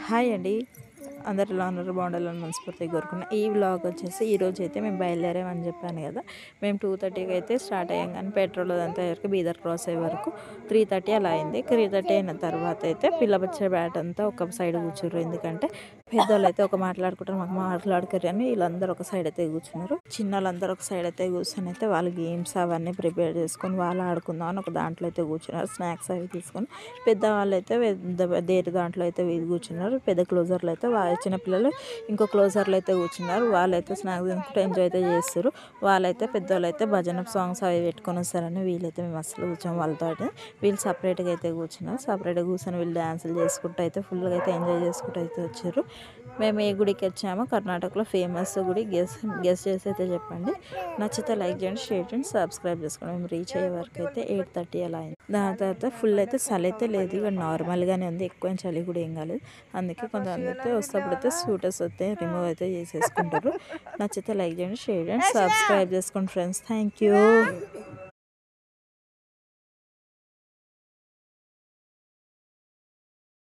Hi అండి. అందరు ఎలా ఉన్నారు? బాగుండాలని మనస్ఫూర్తిగా కోరుకున్నా. ఈ వ్లాగ్ వచ్చేసి ఈరోజు అయితే మేము బయలుదేరామని చెప్పాను కదా. మేము 2:30కి అయితే స్టార్ట్ అయ్యాం, కానీ పెట్రోల్ అదంతా వరకు బీదర్ క్రాస్ అయ్యే వరకు 3:30 అలా అయింది. 3:30 అయిన తర్వాత అయితే పిల్లబచ్చే బ్యాట్ అంతా ఒక సైడ్ కూర్చుర్రు. ఎందుకంటే పెద్దవాళ్ళు అయితే ఒక మాట్లాడుకుంటారు, మాకు మాట్లాడుకోరు అని వీళ్ళందరూ ఒక సైడ్ అయితే కూర్చున్నారు. చిన్న వాళ్ళందరూ ఒక సైడ్ అయితే కూర్చొని అయితే వాళ్ళు గేమ్స్ అవన్నీ ప్రిపేర్ చేసుకొని వాళ్ళు ఆడుకుందాం అని ఒక దాంట్లో అయితే కూర్చున్నారు. స్నాక్స్ అవి తీసుకొని పెద్దవాళ్ళు అయితే దేని దాంట్లో అయితే కూర్చున్నారు. పెద్ద క్లోజర్లు అయితే చిన్నపిల్లలు ఇంకో క్లోజర్లు అయితే కూర్చున్నారు. వాళ్ళైతే స్నాక్స్ తినుకుంటూ ఎంజాయ్ అయితే చేస్తారు. వాళ్ళైతే పెద్దవాళ్ళు అయితే భజన సాంగ్స్ అవి పెట్టుకొని వస్తారని వీళ్ళైతే మేము అసలు కూర్చొని వాళ్ళతో వీళ్ళు సపరేట్గా అయితే కూర్చున్నారు. సపరేట్గా కూర్చొని వీళ్ళు డ్యాన్సులు చేసుకుంటూ అయితే ఫుల్గా అయితే ఎంజాయ్ చేసుకుంటూ అయితే వచ్చారు. మేము ఏ గుడికి వచ్చామో కర్ణాటకలో ఫేమస్ గుడి గెస్ చేసి అయితే చెప్పండి. నచ్చితే లైక్ చేయండి, షేర్ చేయండి, సబ్స్క్రైబ్ చేసుకోండి. మేము రీచ్ అయ్యే వరకు అయితే 8:30 అలా అయింది. దాని తర్వాత ఫుల్ అయితే చలి అయితే లేదు, ఇక నార్మల్గానే ఉంది. ఎక్కువ చలి కూడా ఏం కాలేదు. అందుకే కొంతమంది అయితే వస్తేప్పుడైతే స్కూటర్స్ అయితే రిమూవ్ అయితే చేసేసుకుంటారు. నచ్చితే లైక్ చేయండి, షేర్ చేయండి, సబ్స్క్రైబ్ చేసుకోండి ఫ్రెండ్స్. Thank you.